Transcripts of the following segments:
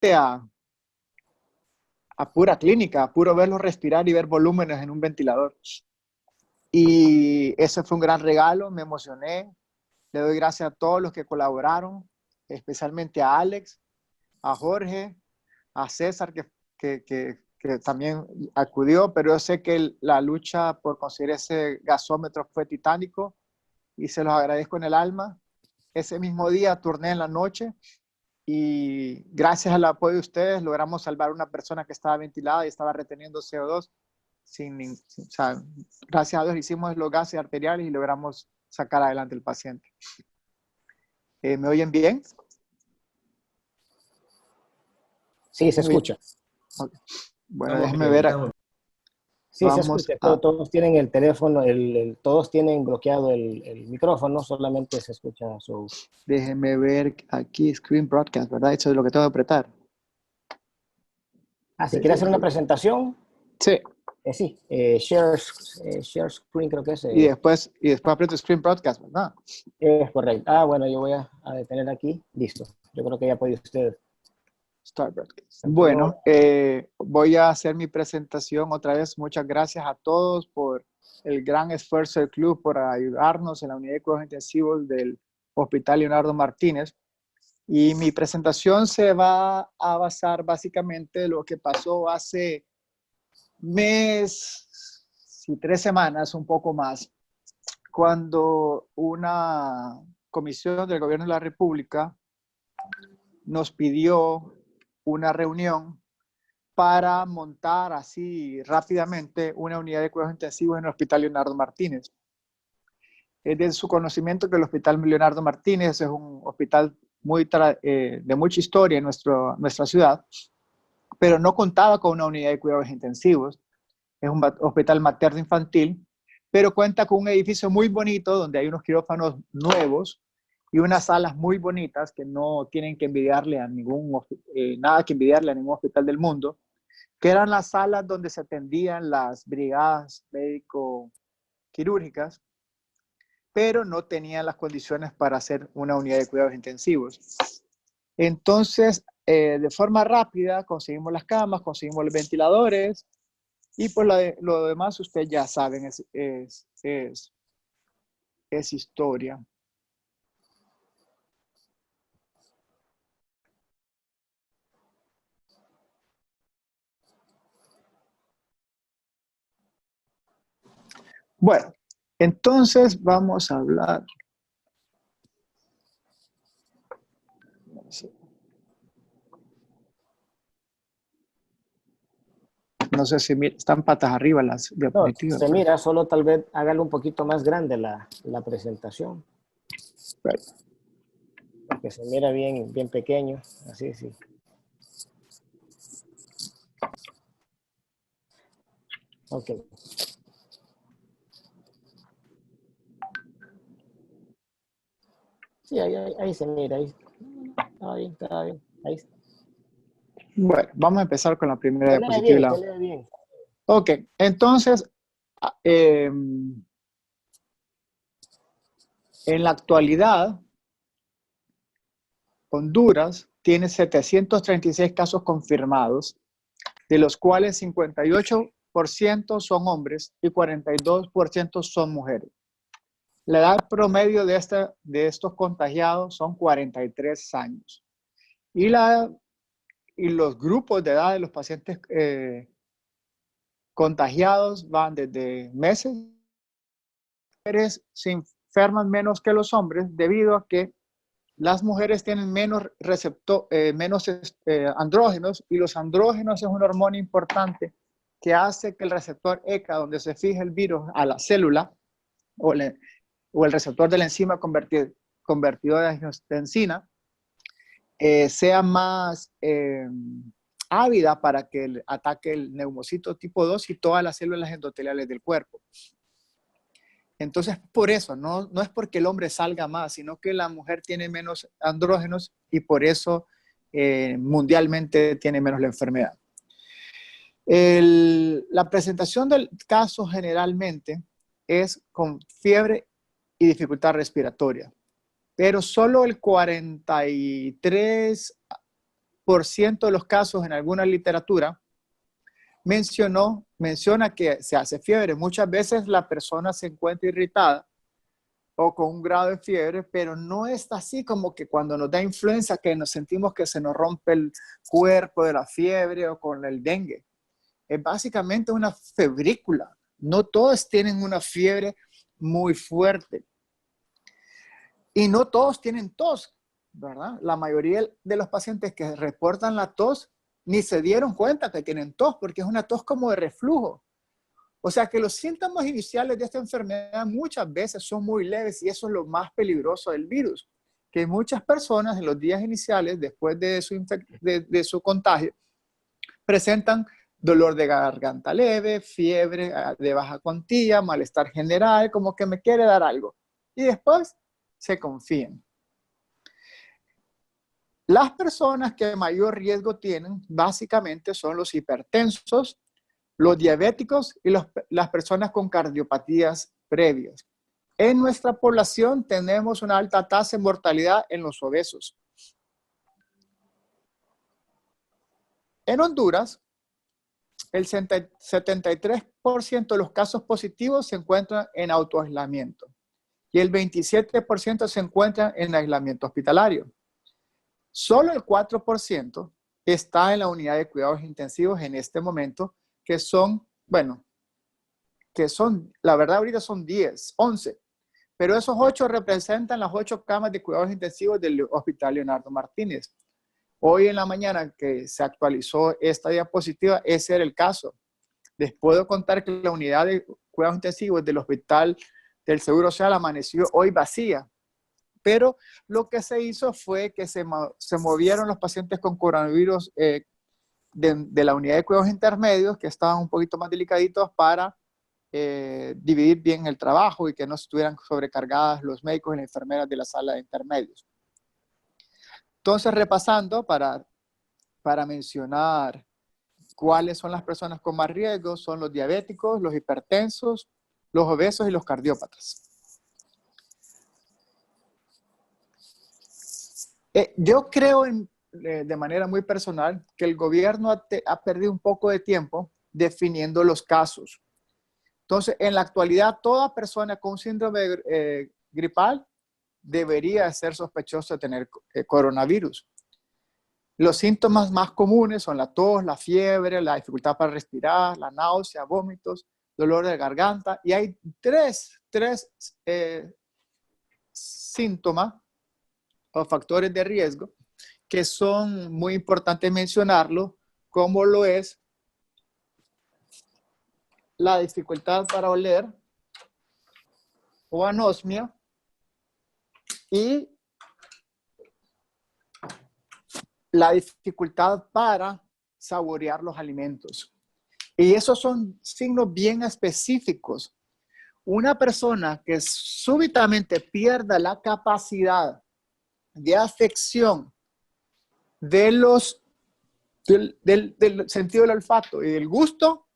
directamente a pura clínica, a puro verlos respirar y ver volúmenes en un ventilador. Y ese fue un gran regalo, me emocioné. Le doy gracias a todos los que colaboraron, especialmente a Alex, a Jorge, a César, que también acudió, pero yo sé que la lucha por conseguir ese gasómetro fue titánico y se los agradezco en el alma. Ese mismo día turné en la noche y gracias al apoyo de ustedes logramos salvar a una persona que estaba ventilada y estaba reteniendo CO2. O sea, gracias a Dios hicimos los gases arteriales y logramos sacar adelante el paciente. ¿Me oyen bien? Sí, se escucha. Okay. Bueno, déjenme ver. Sí, se escucha. Todos tienen el teléfono, todos tienen bloqueado el micrófono, solamente se escucha su... Déjenme ver aquí, Screen Broadcast, ¿verdad? Eso es lo que tengo que apretar. Si quiere hacer una presentación. Sí. Sí, share screen creo que es. Y después aprieto Screen Broadcast, ¿verdad? Es correcto. Bueno, yo voy a detener aquí. Listo. Yo creo que ya puede usted. Start Broadcast. Bueno, voy a hacer mi presentación otra vez. Muchas gracias a todos por el gran esfuerzo del club por ayudarnos en la unidad de cuidados intensivos del Hospital Leonardo Martínez. Y mi presentación se va a basar básicamente en lo que pasó hace mes y 3 semanas, un poco más, cuando una comisión del Gobierno de la República nos pidió una reunión para montar así rápidamente una unidad de cuidados intensivos en el Hospital Leonardo Martínez. Es de su conocimiento que el Hospital Leonardo Martínez es un hospital de mucha historia en nuestra ciudad, pero no contaba con una unidad de cuidados intensivos. Es un hospital materno infantil, pero cuenta con un edificio muy bonito donde hay unos quirófanos nuevos y unas salas muy bonitas que no tienen que envidiarle a nada que envidiarle a ningún hospital del mundo, que eran las salas donde se atendían las brigadas médico-quirúrgicas, pero no tenían las condiciones para hacer una unidad de cuidados intensivos. Entonces, de forma rápida, conseguimos las camas, conseguimos los ventiladores, y pues lo demás ustedes ya saben, es historia. Bueno, entonces vamos a hablar. No sé si están patas arriba las diapositivas. No, se mira, solo tal vez hágalo un poquito más grande la presentación. Right. Porque se mira bien pequeño, así, sí. Ok. Sí, ahí se mira, ahí. Está bien, ahí. Bueno, vamos a empezar con la primera diapositiva. Se lee bien. Ok, entonces, en la actualidad, Honduras tiene 736 casos confirmados, de los cuales 58% son hombres y 42% son mujeres. La edad promedio de estos contagiados son 43 años. Y los grupos de edad de los pacientes contagiados van desde meses. Las mujeres se enferman menos que los hombres debido a que las mujeres tienen menos andrógenos, y los andrógenos es una hormona importante que hace que el receptor ECA, donde se fija el virus a la célula, o el receptor de la enzima convertidor de angiotensina, sea más ávida para que ataque el neumocito tipo 2 y todas las células endoteliales del cuerpo. Entonces, por eso, no es porque el hombre salga más, sino que la mujer tiene menos andrógenos y por eso mundialmente tiene menos la enfermedad. La presentación del caso generalmente es con fiebre y dificultad respiratoria, pero solo el 43 de los casos en alguna literatura menciona que se hace fiebre. Muchas veces la persona se encuentra irritada o con un grado de fiebre, pero no es así como que cuando nos da influenza que nos sentimos que se nos rompe el cuerpo de la fiebre o con el dengue. Es básicamente una febrícula. No todos tienen una fiebre muy fuerte. Y no todos tienen tos, ¿verdad? La mayoría de los pacientes que reportan la tos ni se dieron cuenta que tienen tos, porque es una tos como de reflujo. O sea que los síntomas iniciales de esta enfermedad muchas veces son muy leves y eso es lo más peligroso del virus, que muchas personas en los días iniciales, después de su contagio, presentan dolor de garganta leve, fiebre de baja cuantía, malestar general, como que me quiere dar algo. Y después se confían. Las personas que mayor riesgo tienen básicamente son los hipertensos, los diabéticos y las personas con cardiopatías previas. En nuestra población tenemos una alta tasa de mortalidad en los obesos. En Honduras, el 73% de los casos positivos se encuentran en autoaislamiento y el 27% se encuentran en aislamiento hospitalario. Solo el 4% está en la unidad de cuidados intensivos en este momento, que son, la verdad ahorita son 11, pero esos 8 representan las 8 camas de cuidados intensivos del Hospital Leonardo Martínez. Hoy en la mañana que se actualizó esta diapositiva, ese era el caso. Les puedo contar que la unidad de cuidados intensivos del Hospital del Seguro Social amaneció hoy vacía, pero lo que se hizo fue que se movieron los pacientes con coronavirus de la unidad de cuidados intermedios, que estaban un poquito más delicaditos, para dividir bien el trabajo y que no estuvieran sobrecargadas los médicos y las enfermeras de la sala de intermedios. Entonces, repasando para mencionar cuáles son las personas con más riesgo, son los diabéticos, los hipertensos, los obesos y los cardiópatas. Yo creo de manera muy personal que el gobierno ha perdido un poco de tiempo definiendo los casos. Entonces, en la actualidad, toda persona con síndrome gripal debería ser sospechosa de tener coronavirus. Los síntomas más comunes son la tos, la fiebre, la dificultad para respirar, la náusea, vómitos, dolor de garganta. Y hay tres síntomas o factores de riesgo que son muy importantes mencionarlo, como lo es la dificultad para oler o anosmia y la dificultad para saborear los alimentos. Y esos son signos bien específicos. Una persona que súbitamente pierda la capacidad de afección del sentido del olfato y del gusto,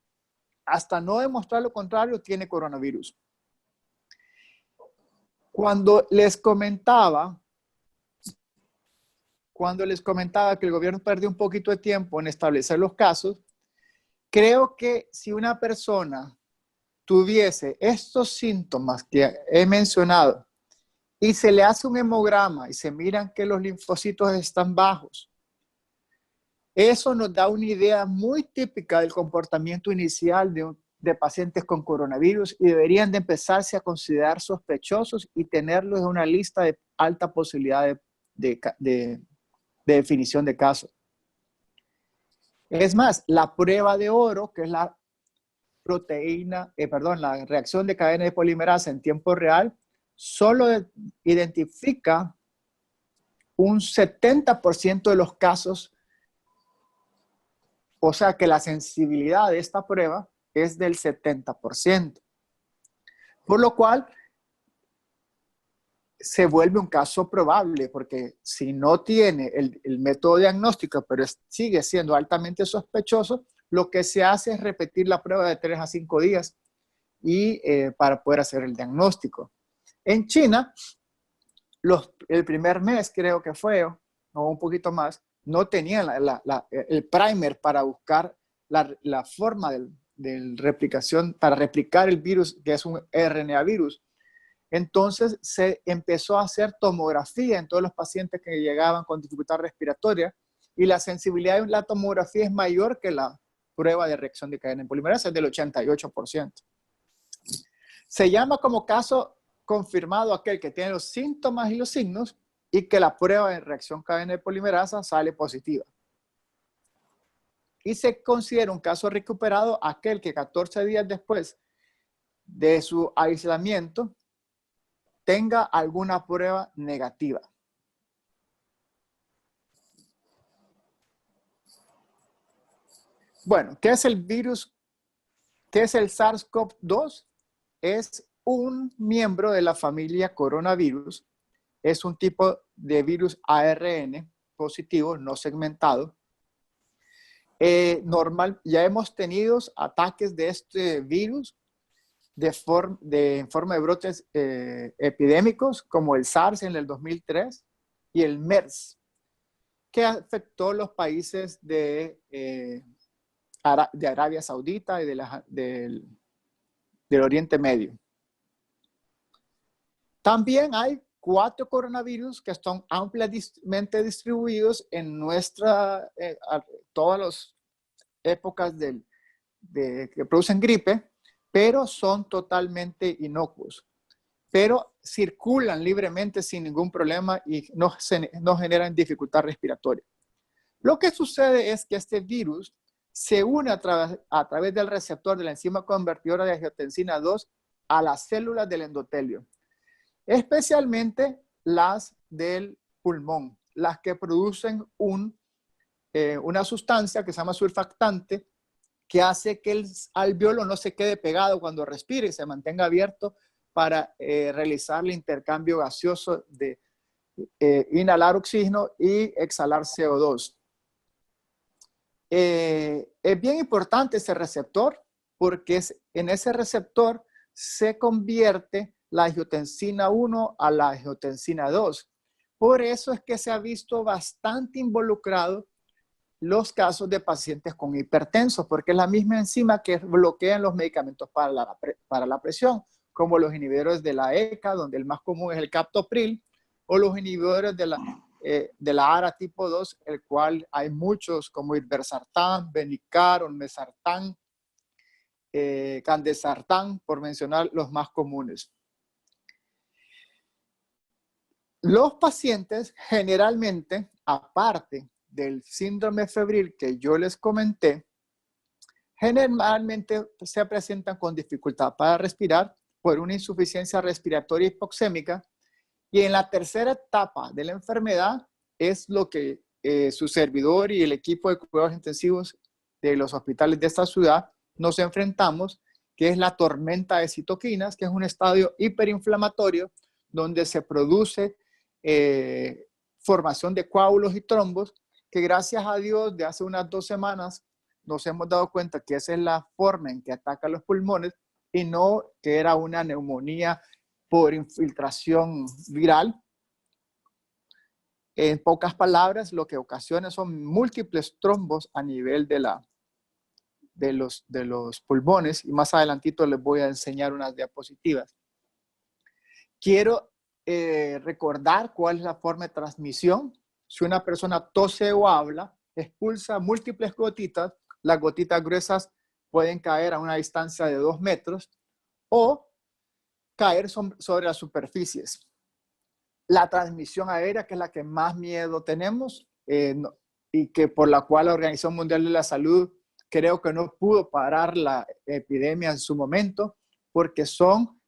hasta no demostrar lo contrario, tiene coronavirus. Cuando les comentaba que el gobierno perdió un poquito de tiempo en establecer los casos, creo que si una persona tuviese estos síntomas que he mencionado y se le hace un hemograma y se miran que los linfocitos están bajos, eso nos da una idea muy típica del comportamiento inicial de pacientes con coronavirus y deberían de empezarse a considerar sospechosos y tenerlos en una lista de alta posibilidad de definición de caso. Es más, la prueba de oro, que es la la reacción de cadena de polimerasa en tiempo real, solo identifica un 70% de los casos, o sea que la sensibilidad de esta prueba es del 70%. Por lo cual, se vuelve un caso probable, porque si no tiene el método diagnóstico, pero sigue siendo altamente sospechoso, lo que se hace es repetir la prueba de 3 a 5 días y para poder hacer el diagnóstico. En China, el primer mes creo que fue, o un poquito más, no tenían el primer para buscar la forma de replicación, para replicar el virus, que es un RNA virus. Entonces se empezó a hacer tomografía en todos los pacientes que llegaban con dificultad respiratoria, y la sensibilidad de la tomografía es mayor que la prueba de reacción de cadena en polimerasa, es del 88%. Se llama como caso confirmado aquel que tiene los síntomas y los signos y que la prueba de reacción cadena de polimerasa sale positiva. Y se considera un caso recuperado aquel que 14 días después de su aislamiento tenga alguna prueba negativa. Bueno, ¿qué es el virus? ¿Qué es el SARS-CoV-2? Es un miembro de la familia coronavirus. Es un tipo de virus ARN positivo, no segmentado. Ya hemos tenido ataques de este virus en forma de brotes epidémicos, como el SARS en el 2003 y el MERS, que afectó los países de Arabia Saudita y del Oriente Medio. También hay 4 coronavirus que están ampliamente distribuidos en todas las épocas que producen gripe, pero son totalmente inocuos. Pero circulan libremente sin ningún problema y no generan dificultad respiratoria. Lo que sucede es que este virus se une a través del receptor de la enzima convertidora de angiotensina 2 a las células del endotelio, especialmente las del pulmón, las que producen una sustancia que se llama surfactante, que hace que el alveolo no se quede pegado cuando respire y se mantenga abierto para realizar el intercambio gaseoso de inhalar oxígeno y exhalar CO2. Es bien importante ese receptor porque en ese receptor se convierte la angiotensina 1 a la angiotensina 2. Por eso es que se ha visto bastante involucrado los casos de pacientes con hipertensos, porque es la misma enzima que bloquean los medicamentos para la presión, como los inhibidores de la ECA, donde el más común es el captopril, o los inhibidores de la ARA tipo 2, el cual hay muchos como irbesartán, Benicar, olmesartán, candesartán, por mencionar los más comunes. Los pacientes generalmente, aparte del síndrome febril que yo les comenté, generalmente se presentan con dificultad para respirar por una insuficiencia respiratoria hipoxémica, y en la tercera etapa de la enfermedad es lo que su servidor y el equipo de cuidados intensivos de los hospitales de esta ciudad nos enfrentamos, que es la tormenta de citoquinas, que es un estadio hiperinflamatorio donde se produce formación de coágulos y trombos, que gracias a Dios de hace unas 2 semanas nos hemos dado cuenta que esa es la forma en que ataca los pulmones y no que era una neumonía por infiltración viral. En pocas palabras, lo que ocasiona son múltiples trombos a nivel de los pulmones, y más adelantito les voy a enseñar unas diapositivas. Quiero recordar cuál es la forma de transmisión. Si una persona tose o habla, expulsa múltiples gotitas. Las gotitas gruesas pueden caer a una distancia de 2 metros o caer sobre las superficies. La transmisión aérea, que es la que más miedo tenemos y que por la cual la Organización Mundial de la Salud creo que no pudo parar la epidemia en su momento, porque son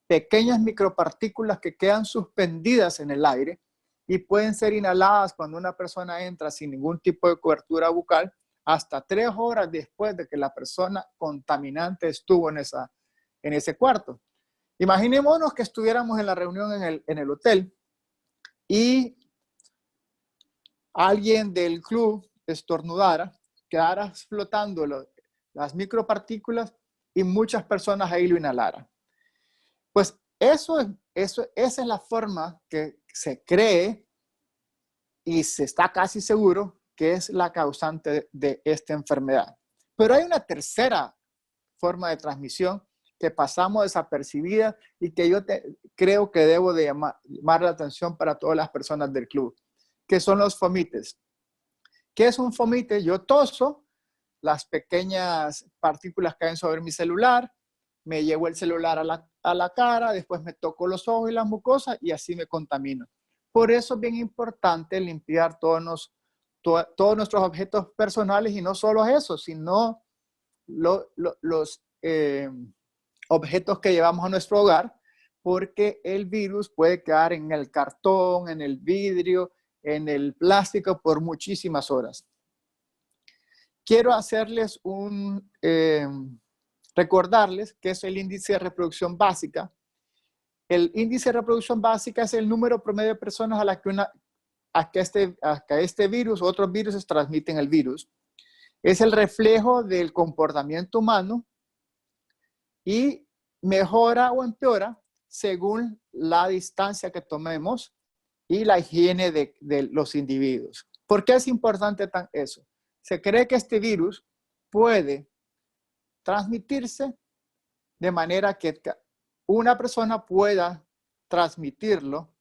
pequeñas micropartículas que quedan suspendidas en el aire y pueden ser inhaladas cuando una persona entra sin ningún tipo de cobertura bucal hasta 3 horas después de que la persona contaminante estuvo en ese cuarto. Imaginémonos que estuviéramos en la reunión en el hotel y alguien del club estornudara, quedara flotando las micropartículas y muchas personas ahí lo inhalaran. Pues esa es la forma que se cree y se está casi seguro que es la causante de esta enfermedad. Pero hay una tercera forma de transmisión que pasamos desapercibida y que yo creo que debo de llamar la atención para todas las personas del club, que son los fomites. ¿Qué es un fomite? Yo toso, las pequeñas partículas caen sobre mi celular, me llevo el celular a la cara, después me toco los ojos y las mucosas y así me contamino. Por eso es bien importante limpiar todos nuestros objetos personales y no solo eso, sino los objetos que llevamos a nuestro hogar, porque el virus puede quedar en el cartón, en el vidrio, en el plástico por muchísimas horas. Quiero hacerles recordarles que es el índice de reproducción básica. El índice de reproducción básica es el número promedio de personas a que este virus o otros virus transmiten el virus. Es el reflejo del comportamiento humano y mejora o empeora según la distancia que tomemos y la higiene de los individuos. ¿Por qué es importante eso? Se cree que este virus puede transmitirse de manera que una persona pueda transmitirlo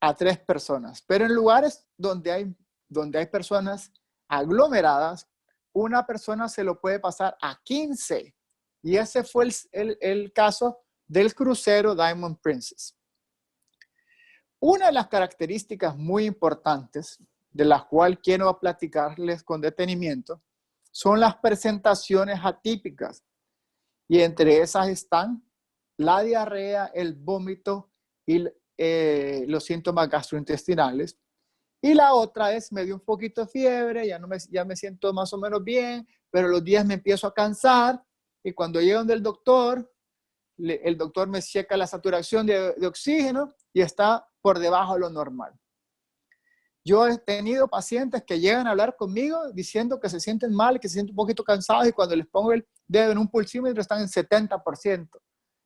a 3 personas. Pero en lugares donde hay personas aglomeradas, una persona se lo puede pasar a 15. Y ese fue el caso del crucero Diamond Princess. Una de las características muy importantes de las cuales quiero platicarles con detenimiento son las presentaciones atípicas. Y entre esas están la diarrea, el vómito y los síntomas gastrointestinales. Y la otra es, me dio un poquito de fiebre, ya me siento más o menos bien, pero los días me empiezo a cansar y cuando llego donde el doctor me checa la saturación de oxígeno y está por debajo de lo normal. Yo he tenido pacientes que llegan a hablar conmigo diciendo que se sienten mal, que se sienten un poquito cansados y cuando les pongo el dedo en un pulsímetro están en 70%.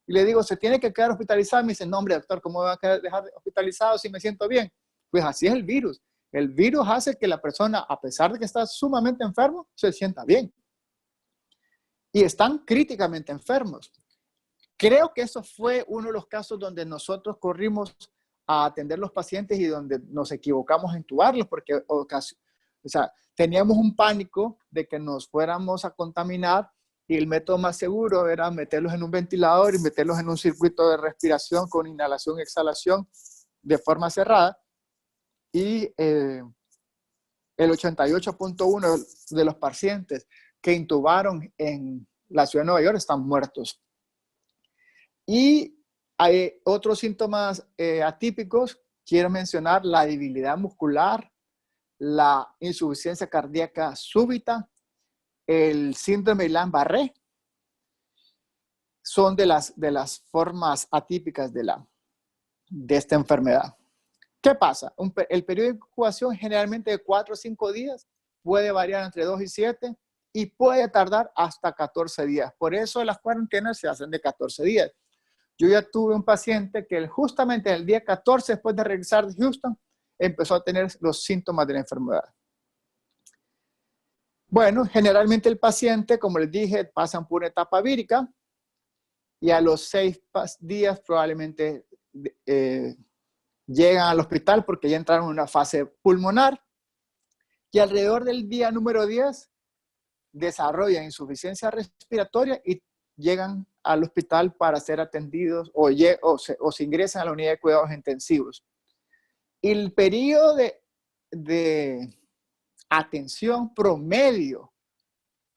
Y le digo, ¿se tiene que quedar hospitalizado? Me dicen, no, hombre, doctor, ¿cómo me va a dejar hospitalizado si me siento bien? Pues así es el virus. El virus hace que la persona, a pesar de que está sumamente enfermo, se sienta bien. Y están críticamente enfermos. Creo que eso fue uno de los casos donde nosotros corrimos a atender los pacientes y donde nos equivocamos en intubarlos porque teníamos un pánico de que nos fuéramos a contaminar y el método más seguro era meterlos en un ventilador y meterlos en un circuito de respiración con inhalación y exhalación de forma cerrada. Y el 88.1% de los pacientes que intubaron en la ciudad de Nueva York están muertos. Y hay otros síntomas atípicos. Quiero mencionar la debilidad muscular, la insuficiencia cardíaca súbita, el síndrome de Guillain-Barré. Son de las formas atípicas de esta enfermedad. ¿Qué pasa? El periodo de incubación generalmente de 4 o 5 días, puede variar entre 2 y 7 y puede tardar hasta 14 días. Por eso las cuarentenas se hacen de 14 días. Yo ya tuve un paciente que justamente el día 14 después de regresar de Houston empezó a tener los síntomas de la enfermedad. Bueno, generalmente el paciente, como les dije, pasan por una etapa vírica y a los 6 días probablemente llegan al hospital porque ya entraron en una fase pulmonar y alrededor del día número 10 desarrollan insuficiencia respiratoria y llegan al hospital para ser atendidos o se ingresan a la unidad de cuidados intensivos. El periodo de atención promedio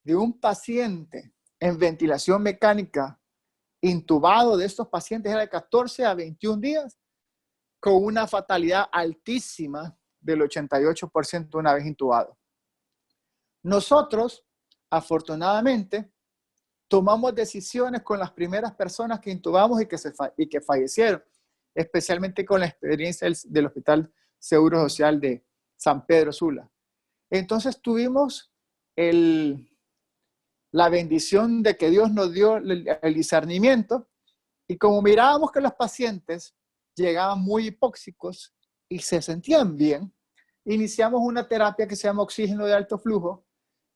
de un paciente en ventilación mecánica intubado de estos pacientes era de 14 a 21 días con una fatalidad altísima del 88% una vez intubado. Nosotros, afortunadamente, tomamos decisiones con las primeras personas que intubamos y que fallecieron, especialmente con la experiencia del Hospital Seguro Social de San Pedro Sula. Entonces tuvimos la bendición de que Dios nos dio el discernimiento y como mirábamos que los pacientes llegaban muy hipóxicos y se sentían bien, iniciamos una terapia que se llama oxígeno de alto flujo,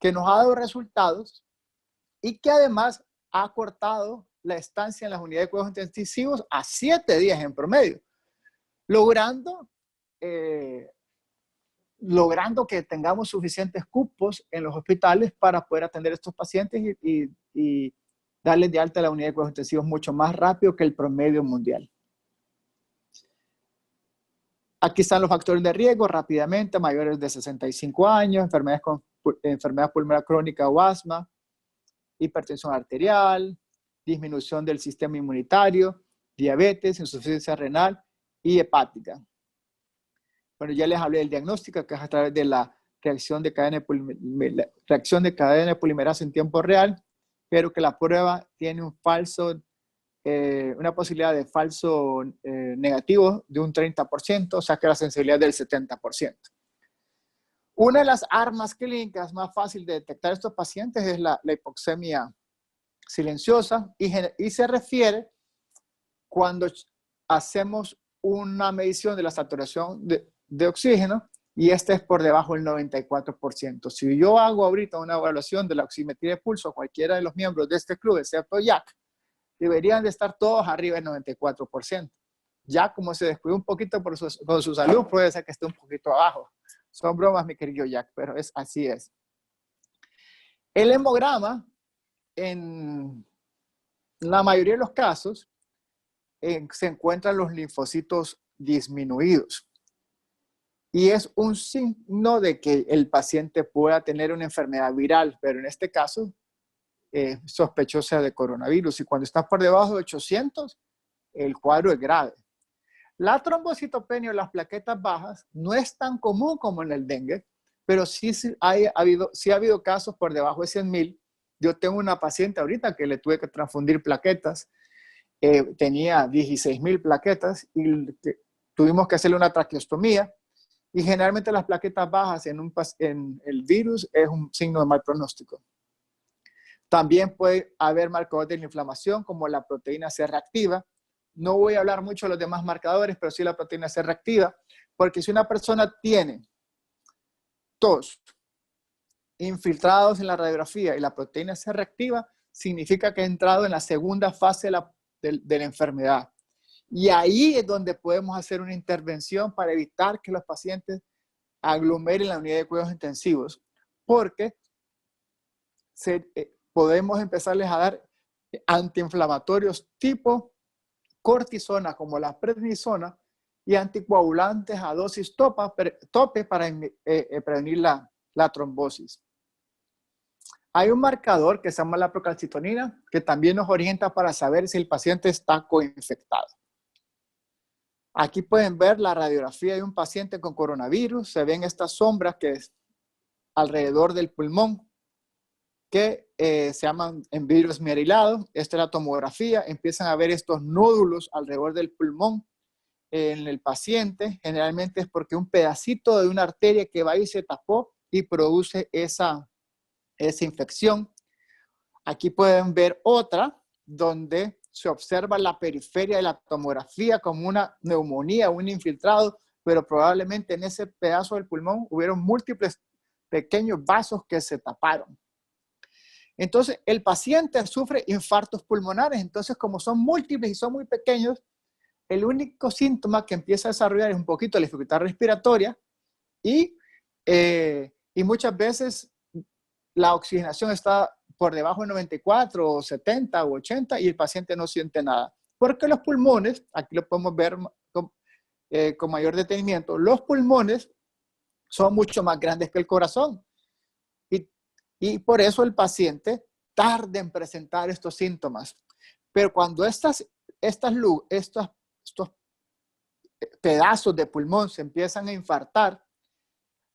que nos ha dado resultados y que además ha cortado la estancia en las unidades de cuidados intensivos a 7 días en promedio, logrando que tengamos suficientes cupos en los hospitales para poder atender a estos pacientes y darles de alta a la unidad de cuidados intensivos mucho más rápido que el promedio mundial. Aquí están los factores de riesgo rápidamente: mayores de 65 años, enfermedad pulmonar crónica o asma, hipertensión arterial, disminución del sistema inmunitario, diabetes, insuficiencia renal y hepática. Bueno, ya les hablé del diagnóstico, que es a través de la reacción de cadena de polimerasa en tiempo real, pero que la prueba tiene una posibilidad de falso negativo de un 30%, o sea que la sensibilidad del 70%. Una de las armas clínicas más fácil de detectar estos pacientes es la hipoxemia silenciosa y se refiere cuando hacemos una medición de la saturación de oxígeno y este es por debajo del 94%. Si yo hago ahorita una evaluación de la oximetría de pulso, cualquiera de los miembros de este club, excepto Jack, deberían de estar todos arriba del 94%. Ya como se descuida un poquito por su salud, puede ser que esté un poquito abajo. Son bromas, mi querido Jack, pero así es. El hemograma, en la mayoría de los casos, se encuentran los linfocitos disminuidos. Y es un signo de que el paciente pueda tener una enfermedad viral, pero en este caso, sospechosa de coronavirus. Y cuando está por debajo de 800, el cuadro es grave. La trombocitopenia o las plaquetas bajas no es tan común como en el dengue, pero sí ha habido casos por debajo de 100,000. Yo tengo una paciente ahorita que le tuve que transfundir plaquetas, tenía 16,000 plaquetas y tuvimos que hacerle una traqueostomía. Y generalmente las plaquetas bajas en el virus es un signo de mal pronóstico. También puede haber marcadores de la inflamación como la proteína C reactiva. No voy a hablar mucho de los demás marcadores, pero sí la proteína C reactiva, porque si una persona tiene tos, infiltrados en la radiografía y la proteína C reactiva, significa que ha entrado en la segunda fase de la enfermedad. Y ahí es donde podemos hacer una intervención para evitar que los pacientes aglomeren la unidad de cuidados intensivos, porque podemos empezarles a dar antiinflamatorios tipo cortisona, como la prednisona, y anticoagulantes a dosis tope para prevenir la trombosis. Hay un marcador que se llama la procalcitonina, que también nos orienta para saber si el paciente está coinfectado. Aquí pueden ver la radiografía de un paciente con coronavirus. Se ven estas sombras que es alrededor del pulmón, que se llaman en virus esmerilado. Esta es la tomografía. Empiezan a ver estos nódulos alrededor del pulmón en el paciente. Generalmente es porque un pedacito de una arteria que va y se tapó y produce esa infección. Aquí pueden ver otra donde se observa la periferia de la tomografía como una neumonía, un infiltrado, pero probablemente en ese pedazo del pulmón hubieron múltiples pequeños vasos que se taparon. Entonces, el paciente sufre infartos pulmonares. Entonces, como son múltiples y son muy pequeños, el único síntoma que empieza a desarrollar es un poquito la dificultad respiratoria y muchas veces la oxigenación está por debajo de 94 o 70 o 80 y el paciente no siente nada. Porque los pulmones, aquí lo podemos ver con mayor detenimiento, los pulmones son mucho más grandes que el corazón. Y por eso el paciente tarda en presentar estos síntomas. Pero cuando estos pedazos de pulmón se empiezan a infartar,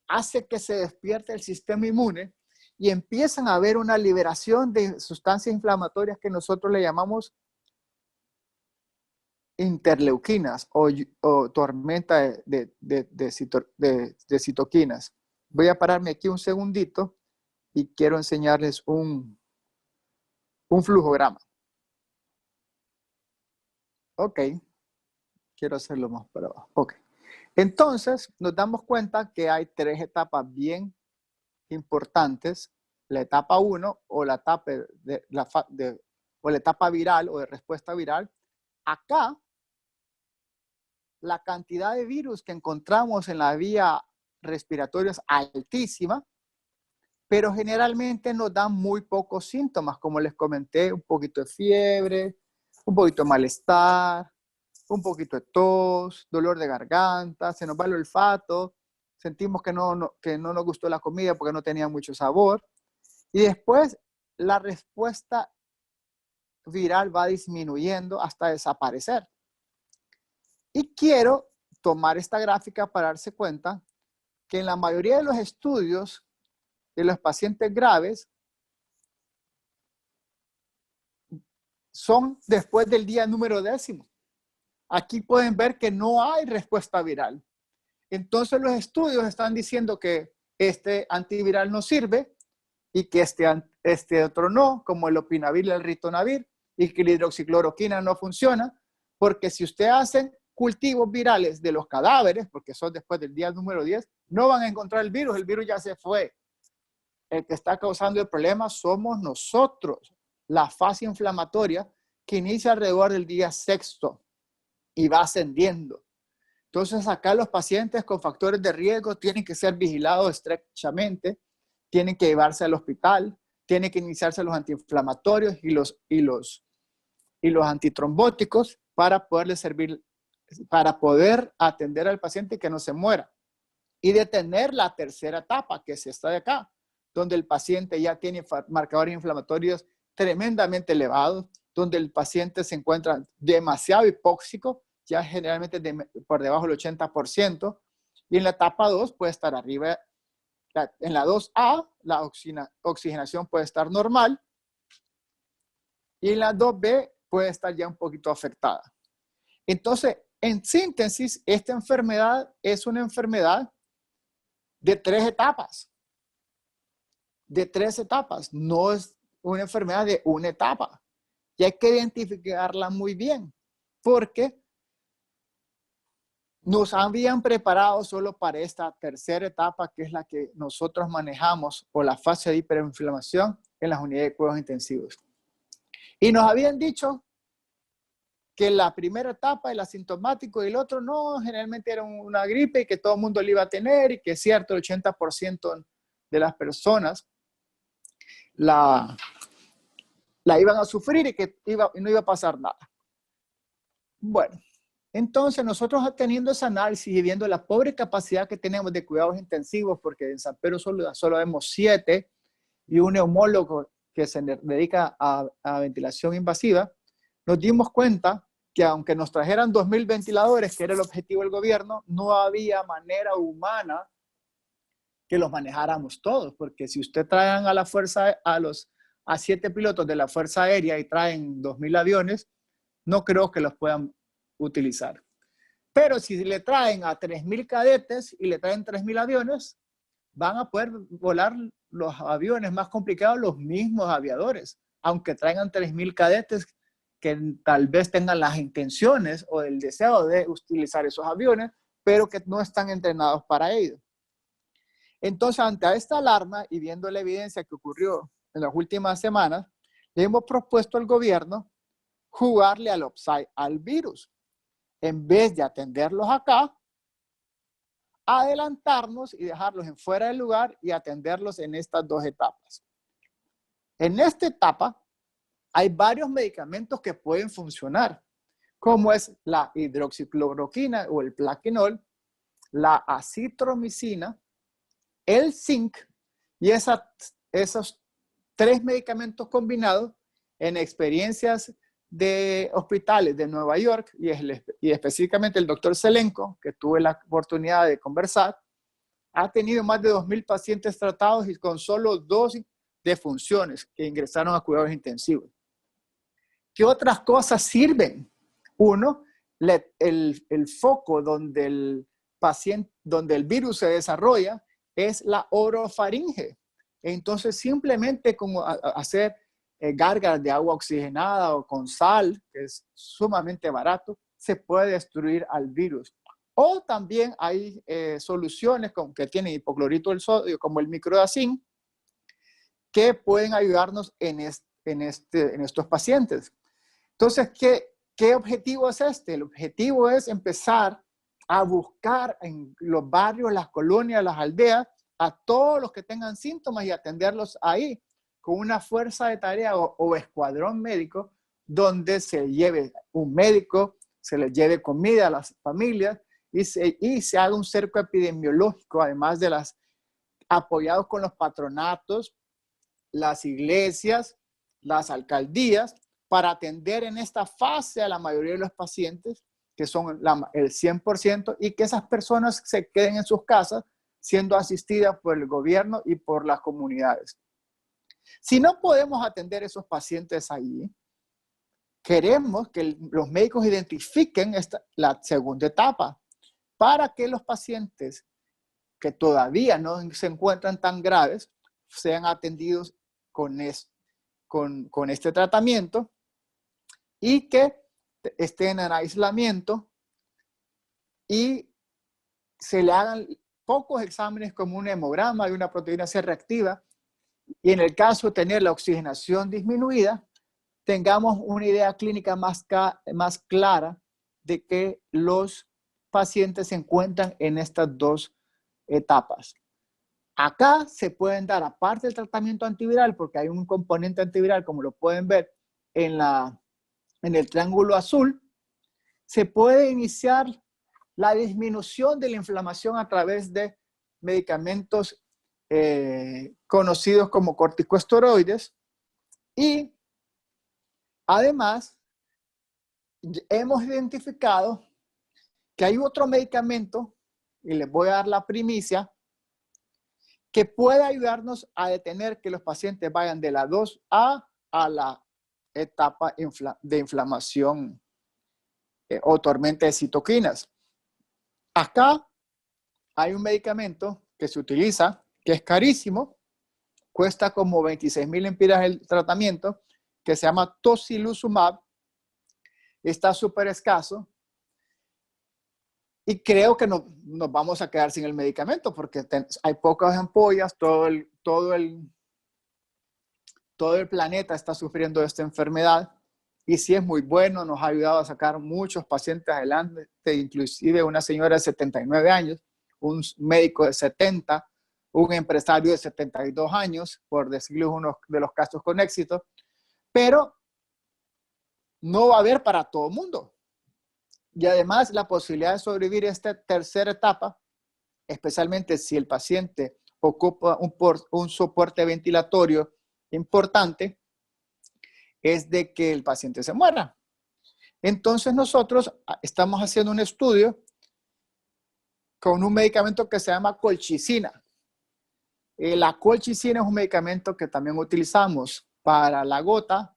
hace que se despierte el sistema inmune y empiezan a haber una liberación de sustancias inflamatorias que nosotros le llamamos interleuquinas o tormenta de citoquinas. Voy a pararme aquí un segundito y quiero enseñarles un flujograma. Ok, quiero hacerlo más para abajo. Ok, Entonces, nos damos cuenta que hay 3 etapas bien importantes. La etapa 1 o la etapa, o la etapa viral o de respuesta viral. Acá, la cantidad de virus que encontramos en la vía respiratoria es altísima, pero generalmente nos dan muy pocos síntomas, como les comenté, un poquito de fiebre, un poquito de malestar, un poquito de tos, dolor de garganta, se nos va el olfato, sentimos que no nos gustó la comida porque no tenía mucho sabor. Y después la respuesta viral va disminuyendo hasta desaparecer. Y quiero tomar esta gráfica para darse cuenta que en la mayoría de los estudios de los pacientes graves son después del día número 10. Aquí pueden ver que no hay respuesta viral. Entonces los estudios están diciendo que este antiviral no sirve y que este otro no, como el opinavir y el ritonavir, y que la hidroxicloroquina no funciona, porque si usted hace cultivos virales de los cadáveres, porque son después del día número 10, no van a encontrar el virus ya se fue. El que está causando el problema somos nosotros, la fase inflamatoria que inicia alrededor del día 6 y va ascendiendo. Entonces acá los pacientes con factores de riesgo tienen que ser vigilados estrechamente, tienen que llevarse al hospital, tienen que iniciarse los antiinflamatorios y los antitrombóticos para poderle servir, para poder atender al paciente y que no se muera. Y detener la tercera etapa, que es esta de acá, donde el paciente ya tiene marcadores inflamatorios tremendamente elevados, donde el paciente se encuentra demasiado hipóxico, ya generalmente por debajo del 80%, y en la etapa 2 puede estar arriba. En la 2A, la oxigenación puede estar normal, y en la 2B puede estar ya un poquito afectada. Entonces, en síntesis, esta enfermedad es una enfermedad de 3 etapas. De 3 etapas, no es una enfermedad de una etapa. Y hay que identificarla muy bien, porque nos habían preparado solo para esta tercera etapa, que es la que nosotros manejamos, o la fase de hiperinflamación en las unidades de cuidados intensivos. Y nos habían dicho que la primera etapa, el asintomático, y el otro no, generalmente era una gripe y que todo el mundo la iba a tener, y que es cierto, el 80% de las personas la iban a sufrir y que no iba a pasar nada. Bueno, entonces nosotros teniendo ese análisis y viendo la pobre capacidad que tenemos de cuidados intensivos, porque en San Pedro solo vemos 7 y un neumólogo que se dedica a ventilación invasiva, nos dimos cuenta que aunque nos trajeran 2.000 ventiladores, que era el objetivo del gobierno, no había manera humana que los manejáramos todos, porque si usted traen a la fuerza, a 7 pilotos de la Fuerza Aérea y traen 2.000 aviones, no creo que los puedan utilizar. Pero si le traen a 3.000 cadetes y le traen 3.000 aviones, van a poder volar los aviones más complicados los mismos aviadores, aunque traigan 3.000 cadetes que tal vez tengan las intenciones o el deseo de utilizar esos aviones, pero que no están entrenados para ello. Entonces, ante esta alarma y viendo la evidencia que ocurrió en las últimas semanas, le hemos propuesto al gobierno jugarle al upside al virus. En vez de atenderlos acá, adelantarnos y dejarlos en fuera del lugar y atenderlos en estas 2 etapas. En esta etapa hay varios medicamentos que pueden funcionar, como es la hidroxicloroquina o el plaquenol, la acitromicina, el zinc, y esos 3 medicamentos combinados en experiencias de hospitales de Nueva York y específicamente el doctor Zelenko, que tuve la oportunidad de conversar, ha tenido más de 2.000 pacientes tratados y con solo 2 defunciones que ingresaron a cuidados intensivos. ¿Qué otras cosas sirven? Uno, el foco donde el virus se desarrolla es la orofaringe. Entonces, simplemente como hacer gárgaras de agua oxigenada o con sal, que es sumamente barato, se puede destruir al virus. O también hay soluciones que tienen hipoclorito del sodio, como el microdacin, que pueden ayudarnos en estos pacientes. Entonces, ¿qué objetivo es este? El objetivo es empezar a buscar en los barrios, las colonias, las aldeas, a todos los que tengan síntomas y atenderlos ahí con una fuerza de tarea o escuadrón médico, donde se lleve un médico, se les lleve comida a las familias y se haga un cerco epidemiológico, además de apoyados con los patronatos, las iglesias, las alcaldías, para atender en esta fase a la mayoría de los pacientes, que son el 100%, y que esas personas se queden en sus casas siendo asistidas por el gobierno y por las comunidades. Si no podemos atender a esos pacientes ahí, queremos que los médicos identifiquen la segunda etapa para que los pacientes que todavía no se encuentran tan graves sean atendidos con este tratamiento y que estén en aislamiento y se le hagan pocos exámenes como un hemograma y una proteína C reactiva, y en el caso de tener la oxigenación disminuida, tengamos una idea clínica más clara de que los pacientes se encuentran en estas dos etapas. Acá se pueden dar, aparte del tratamiento antiviral, porque hay un componente antiviral, como lo pueden ver en el triángulo azul, se puede iniciar la disminución de la inflamación a través de medicamentos conocidos como corticosteroides, y además hemos identificado que hay otro medicamento, y les voy a dar la primicia, que puede ayudarnos a detener que los pacientes vayan de la 2A a la etapa de inflamación o tormenta de citoquinas. Acá hay un medicamento que se utiliza, que es carísimo, cuesta como 26,000 lempiras el tratamiento, que se llama tocilizumab, está súper escaso, y creo que nos vamos a quedar sin el medicamento porque hay pocas ampollas, todo el planeta está sufriendo esta enfermedad, y sí es muy bueno, nos ha ayudado a sacar muchos pacientes adelante, inclusive una señora de 79 años, un médico de 70, un empresario de 72 años, por decirles uno de los casos con éxito, pero no va a haber para todo el mundo. Y además la posibilidad de sobrevivir a esta tercera etapa, especialmente si el paciente ocupa un soporte ventilatorio importante, es de que el paciente se muera. Entonces nosotros estamos haciendo un estudio con un medicamento que se llama colchicina. La colchicina es un medicamento que también utilizamos para la gota,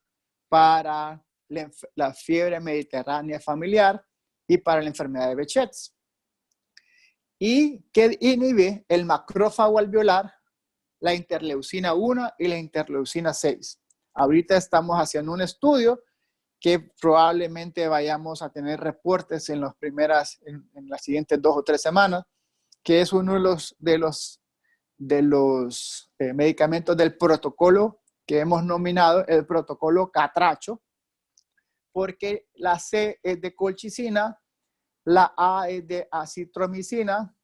para la fiebre mediterránea familiar y para la enfermedad de Behçet's. Y que inhibe el macrófago alveolar, la interleucina 1 y la interleucina 6. Ahorita estamos haciendo un estudio que probablemente vayamos a tener reportes en las siguientes 2 o 3 semanas, que es uno de los medicamentos del protocolo que hemos nominado el protocolo Catracho, porque la C es de colchicina, la A es de acitromicina,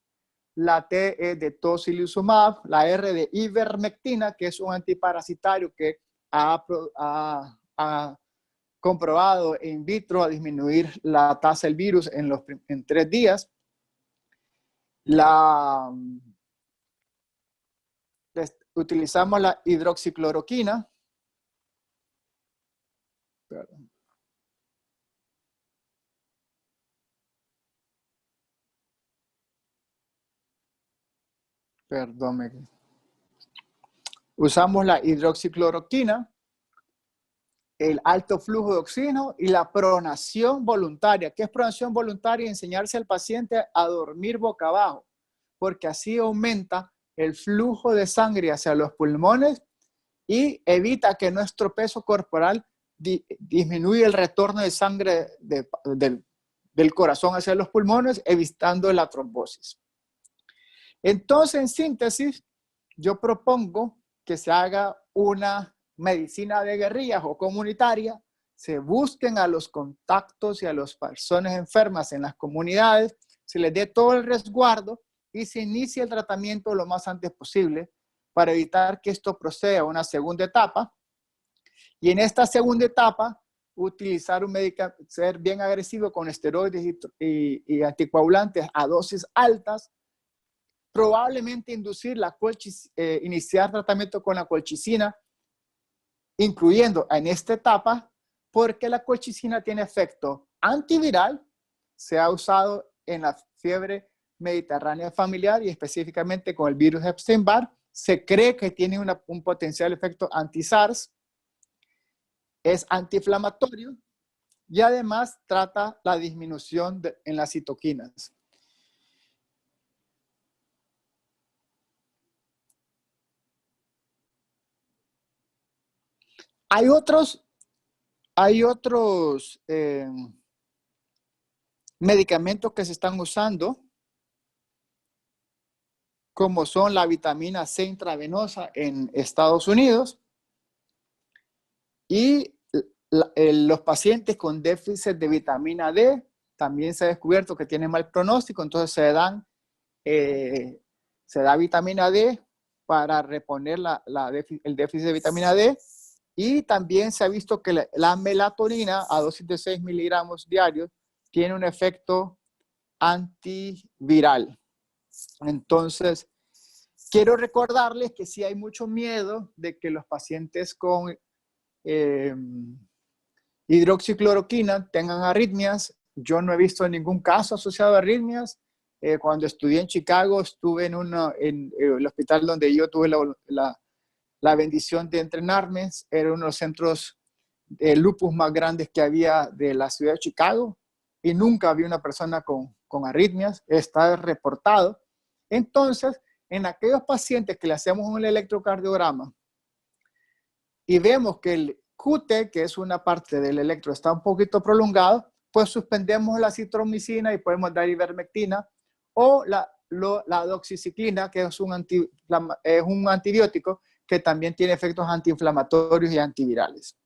la T es de tocilizumab, la R de ivermectina, que es un antiparasitario que ha comprobado in vitro a disminuir la tasa del virus en 3 días. Utilizamos la hidroxicloroquina. Perdón. Usamos la hidroxicloroquina, el alto flujo de oxígeno y la pronación voluntaria. ¿Qué es pronación voluntaria? Enseñarse al paciente a dormir boca abajo, porque así aumenta el flujo de sangre hacia los pulmones y evita que nuestro peso corporal disminuya el retorno de sangre del del corazón hacia los pulmones, evitando la trombosis. Entonces, en síntesis, yo propongo que se haga una medicina de guerrillas o comunitaria, se busquen a los contactos y a las personas enfermas en las comunidades, se les dé todo el resguardo y se inicie el tratamiento lo más antes posible para evitar que esto proceda a una segunda etapa. Y en esta segunda etapa, utilizar un medicamento, ser bien agresivo con esteroides y anticoagulantes a dosis altas, probablemente inducir iniciar tratamiento con la colchicina, incluyendo en esta etapa, porque la colchicina tiene efecto antiviral, se ha usado en la fiebre mediterránea familiar y específicamente con el virus Epstein-Barr. Se cree que tiene un potencial efecto anti-SARS, es antiinflamatorio y además trata la disminución en las citoquinas. Hay otros medicamentos que se están usando, como son la vitamina C intravenosa en Estados Unidos, y los pacientes con déficit de vitamina D también se ha descubierto que tienen mal pronóstico, entonces se da vitamina D para reponer el déficit de vitamina D. Y también se ha visto que la melatonina a dosis de 6 miligramos diarios tiene un efecto antiviral. Entonces, quiero recordarles que sí hay mucho miedo de que los pacientes con hidroxicloroquina tengan arritmias. Yo no he visto ningún caso asociado a arritmias. Cuando estudié en Chicago, estuve en el hospital donde yo tuve la bendición de entrenarme. Era uno de los centros de lupus más grandes que había de la ciudad de Chicago y nunca había una persona con arritmias. Está reportado. Entonces, en aquellos pacientes que le hacemos un electrocardiograma y vemos que el QT, que es una parte del electro, está un poquito prolongado, pues suspendemos la citromicina y podemos dar ivermectina o la doxiciclina, que es un antibiótico que también tiene efectos antiinflamatorios y antivirales.